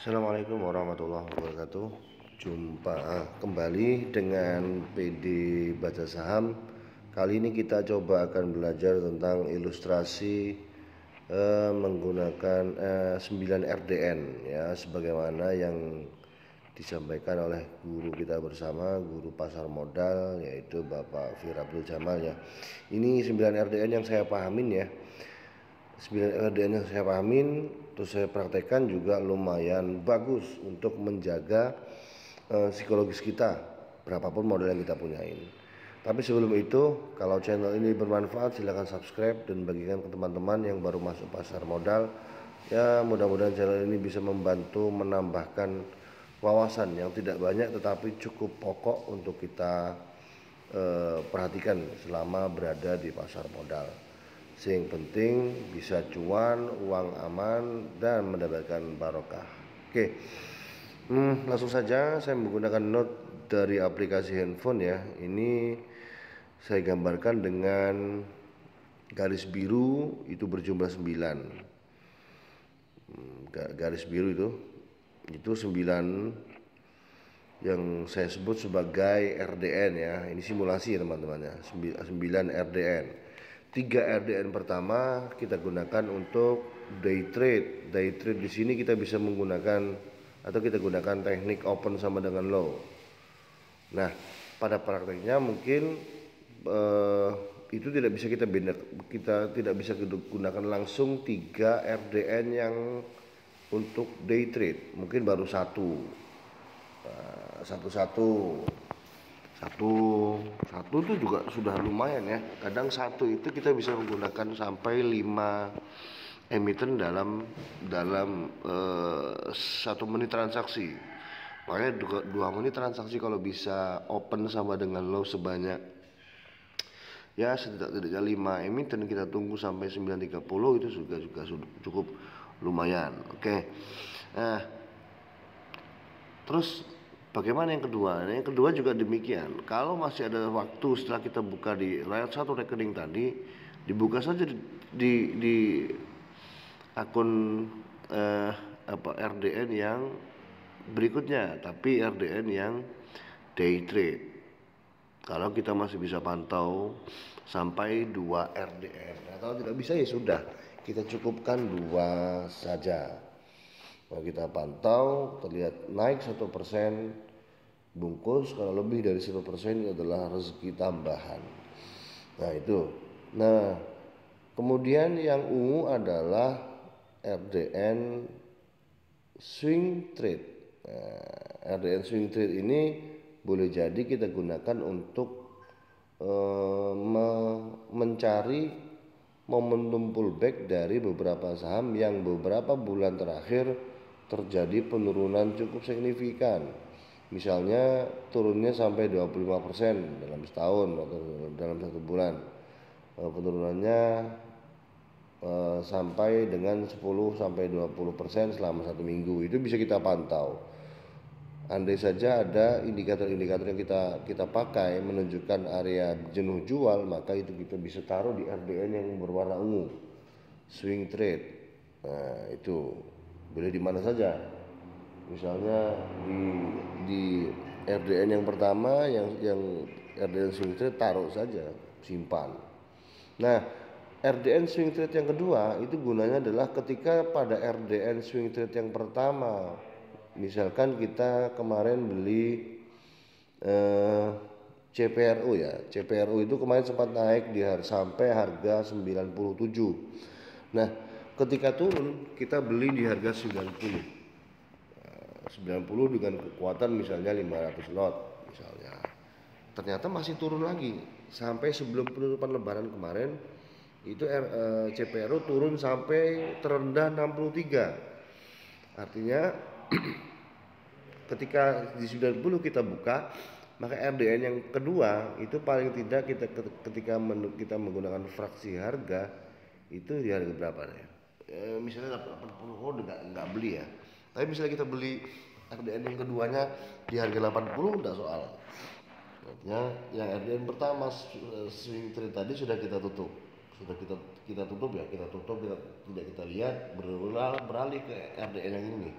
Assalamualaikum warahmatullahi wabarakatuh. Jumpa kembali dengan PD Baca Saham. Kali ini kita coba akan belajar tentang ilustrasi menggunakan 9 RDN ya, sebagaimana yang disampaikan oleh guru kita bersama, guru pasar modal, yaitu Bapak Firabdul Jamal ya. Ini 9 RDN yang saya pahamin ya. 9 RDN yang saya pahamin terus saya praktekkan juga lumayan bagus untuk menjaga psikologis kita, berapapun model yang kita punyain. Tapi sebelum itu, kalau channel ini bermanfaat silahkan subscribe dan bagikan ke teman-teman yang baru masuk pasar modal ya. Mudah-mudahan channel ini bisa membantu menambahkan wawasan yang tidak banyak tetapi cukup pokok untuk kita perhatikan selama berada di pasar modal. Yang penting bisa cuan, uang aman, dan mendapatkan barokah. Oke, langsung saja saya menggunakan note dari aplikasi handphone ya. Ini saya gambarkan dengan garis biru itu berjumlah 9. Garis biru itu 9 yang saya sebut sebagai RDN ya. Ini simulasi ya teman-teman ya. 9 RDN. 3 RDN pertama kita gunakan untuk day trade. Day trade di sini kita bisa menggunakan atau kita gunakan teknik open sama dengan low. Nah, pada prakteknya mungkin itu tidak bisa kita tidak bisa gunakan langsung 3 RDN yang untuk day trade. Mungkin baru satu itu juga sudah lumayan ya. Kadang satu itu kita bisa menggunakan sampai 5 emiten dalam 1 menit transaksi. Makanya 2 menit transaksi kalau bisa open sama dengan low sebanyak ya setidaknya 5 emiten, kita tunggu sampai 9.30 itu juga cukup lumayan. Oke. Nah, terus bagaimana yang kedua? Nah, yang kedua juga demikian. Kalau masih ada waktu setelah kita buka di layar satu rekening tadi, dibuka saja di akun RDN yang berikutnya, tapi RDN yang day trade. Kalau kita masih bisa pantau sampai 2 RDN. Kalau tidak bisa ya sudah, kita cukupkan 2 saja. Kalau kita pantau terlihat naik 1% bungkus, kalau lebih dari 1% ini adalah rezeki tambahan. Nah itu. Nah kemudian yang ungu adalah RDN swing trade. Nah, RDN swing trade ini boleh jadi kita gunakan untuk mencari momentum pullback dari beberapa saham yang beberapa bulan terakhir terjadi penurunan cukup signifikan. Misalnya turunnya sampai 25% dalam setahun atau dalam 1 bulan. Penurunannya sampai dengan 10-20% selama 1 minggu. Itu bisa kita pantau. Andai saja ada indikator-indikator yang kita pakai menunjukkan area jenuh jual, maka itu kita bisa taruh di RDN yang berwarna ungu, swing trade. Nah itu boleh di mana saja, misalnya di RDN yang pertama, yang RDN swing trade taruh saja, simpan. Nah RDN swing trade yang kedua itu gunanya adalah ketika pada RDN swing trade yang pertama, misalkan kita kemarin beli CPRU ya. CPRU itu kemarin sempat naik sampai harga 97. Nah, ketika turun kita beli di harga 90. 90 dengan kekuatan misalnya 500 lot misalnya. Ternyata masih turun lagi sampai sebelum penutupan lebaran kemarin itu CPRU turun sampai terendah 63. Artinya ketika di 90 kita buka, maka RDN yang kedua itu paling tidak ketika kita menggunakan fraksi harga itu di harga berapa ya? Misalnya 80 nggak beli ya. Tapi misalnya kita beli RDN yang keduanya di harga 80 enggak soal. Artinya yang RDN pertama swing trade tadi sudah kita tutup. Sudah kita tutup ya, kita tutup, tidak kita lihat, beralih ke RDN yang ini.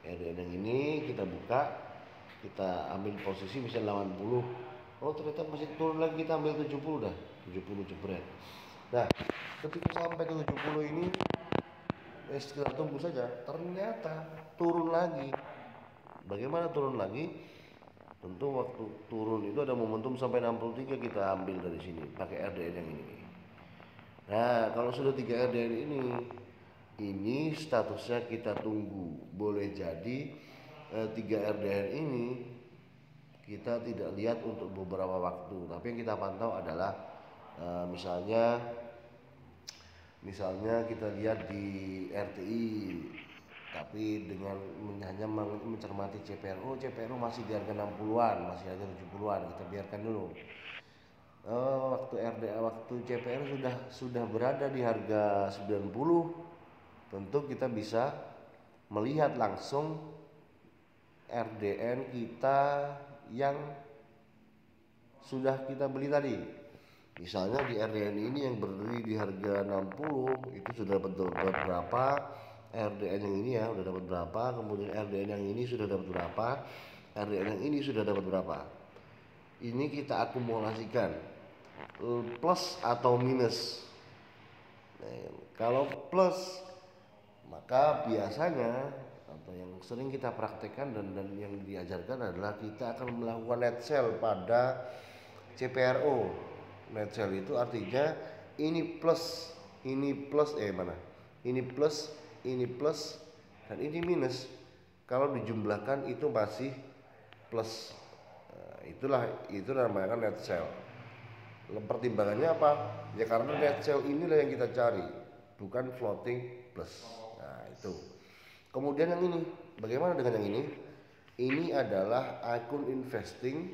RDN yang ini kita buka, kita ambil posisi misalnya 80, oh ternyata masih turun lagi, kita ambil 70 dah, 70 jebret. Nah ketika sampai ke 70 ini kita tunggu saja, ternyata turun lagi. Bagaimana turun lagi? Tentu waktu turun itu ada momentum sampai 63, kita ambil dari sini pakai RDN yang ini. Nah kalau sudah 3 RDN ini statusnya kita tunggu. Boleh jadi 3 RDN ini kita tidak lihat untuk beberapa waktu, tapi yang kita pantau adalah misalnya kita lihat di RTI, tapi dengan hanya mencermati CPRO masih di harga 60-an, masih harga 70-an, kita biarkan dulu. Waktu CPR sudah berada di harga 90, tentu kita bisa melihat langsung RDN kita yang sudah kita beli tadi. Misalnya di RDN ini yang berdiri di harga 60 itu sudah dapat berapa, RDN yang ini ya sudah dapat berapa, kemudian RDN yang ini sudah dapat berapa, RDN yang ini sudah dapat berapa. Ini kita akumulasikan plus atau minus. Nah, kalau plus maka biasanya atau yang sering kita praktekkan dan yang diajarkan adalah kita akan melakukan net sell pada CPRO. Net sell itu artinya ini plus, ini plus mana? Ini plus, dan ini minus. Kalau dijumlahkan itu masih plus. Nah, itu namanya net sell. Pertimbangannya apa? Ya karena net sell inilah yang kita cari, bukan floating plus. Nah itu. Kemudian yang ini, bagaimana dengan yang ini? Ini adalah akun investing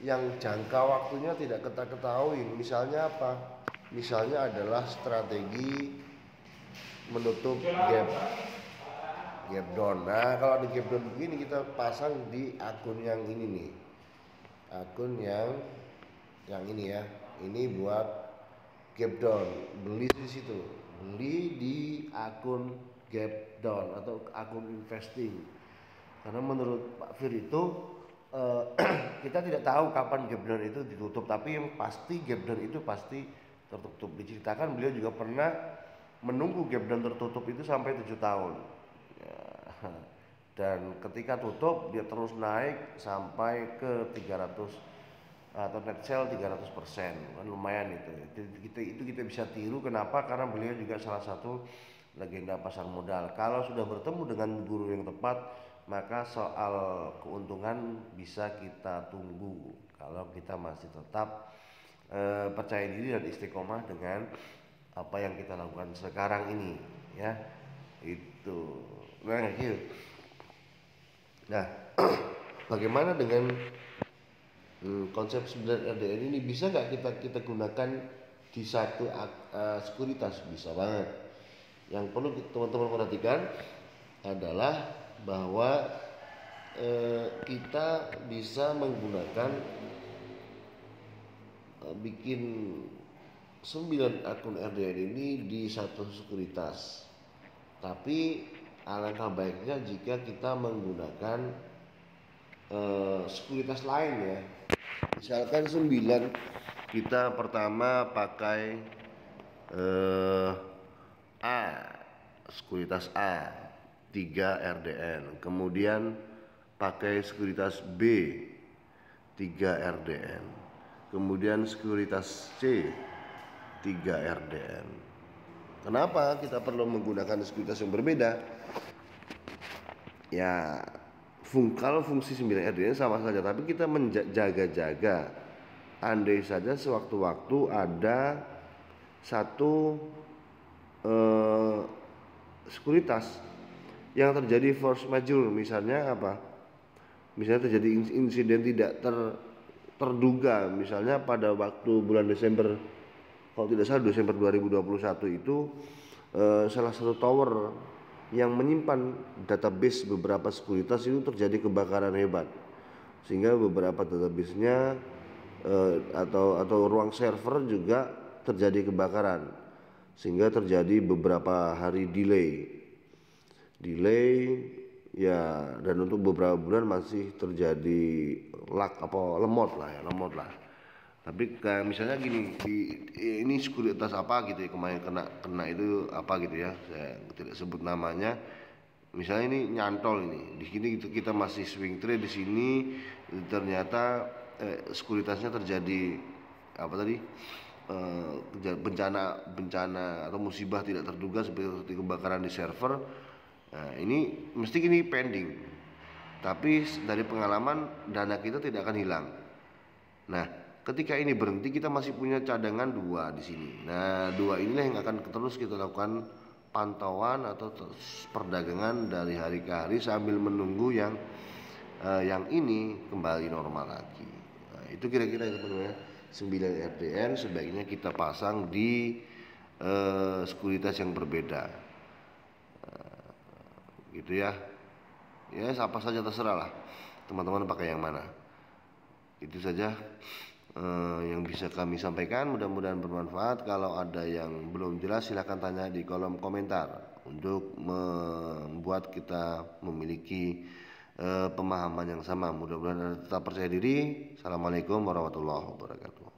yang jangka waktunya tidak kita ketahui. Misalnya apa? Misalnya adalah strategi menutup gap down. Nah kalau di gap down begini kita pasang di akun yang ini nih, akun yang ini ya, ini buat gap down, beli di situ, beli di akun gap down atau akun investing. Karena menurut Pak Fir itu kita tidak tahu kapan gap down itu ditutup, tapi yang pasti gap down itu pasti tertutup. Diceritakan beliau juga pernah menunggu gap down tertutup itu sampai 7 tahun ya. Dan ketika tutup dia terus naik sampai ke 300 atau net sell 300%, kan lumayan itu kita bisa tiru. Kenapa? Karena beliau juga salah satu legenda pasar modal. Kalau sudah bertemu dengan guru yang tepat, maka soal keuntungan bisa kita tunggu kalau kita masih tetap percaya diri dan istiqomah dengan apa yang kita lakukan sekarang ini ya. Itu nah bagaimana dengan konsep 9 RDN ini? Bisa nggak kita gunakan di satu sekuritas? Bisa banget. Yang perlu teman-teman perhatikan adalah bahwa kita bisa menggunakan bikin 9 akun RDN ini di satu sekuritas. Tapi alangkah baiknya jika kita menggunakan sekuritas lain ya. Misalkan 9, kita pertama pakai A, sekuritas A 3 RDN, kemudian pakai sekuritas B 3 RDN, kemudian sekuritas C 3 RDN. Kenapa kita perlu menggunakan sekuritas yang berbeda? Ya kalau fungsi 9 RDN sama saja, tapi kita menjaga-jaga. Andai saja sewaktu-waktu ada satu sekuritas yang terjadi force majeure, misalnya apa? Misalnya terjadi insiden tidak terduga, misalnya pada waktu bulan Desember, kalau tidak salah Desember 2021 itu salah satu tower yang menyimpan database beberapa sekuritas itu terjadi kebakaran hebat, sehingga beberapa database-nya atau ruang server juga terjadi kebakaran, sehingga terjadi beberapa hari delay ya, dan untuk beberapa bulan masih terjadi lemot lah. Tapi kayak misalnya gini, ini sekuritas apa gitu ya, kemarin kena itu apa gitu ya, saya tidak sebut namanya. Misalnya ini nyantol, ini di sini kita masih swing trade di sini, ternyata sekuritasnya terjadi apa tadi, bencana atau musibah tidak terduga seperti kebakaran di server. Nah, ini mesti gini pending, tapi dari pengalaman dana kita tidak akan hilang. Nah, ketika ini berhenti, kita masih punya cadangan 2 di sini. Nah, 2 inilah yang akan terus kita lakukan pantauan atau perdagangan dari hari ke hari sambil menunggu yang ini kembali normal lagi. Nah, itu kira-kira teman-teman, 9 RDN sebaiknya kita pasang di sekuritas yang berbeda. Gitu ya. Ya, apa saja terserah lah. Teman-teman pakai yang mana. Itu saja yang bisa kami sampaikan, mudah-mudahan bermanfaat. Kalau ada yang belum jelas silahkan tanya di kolom komentar untuk membuat kita memiliki pemahaman yang sama. Mudah-mudahan tetap percaya diri. Assalamualaikum warahmatullahi wabarakatuh.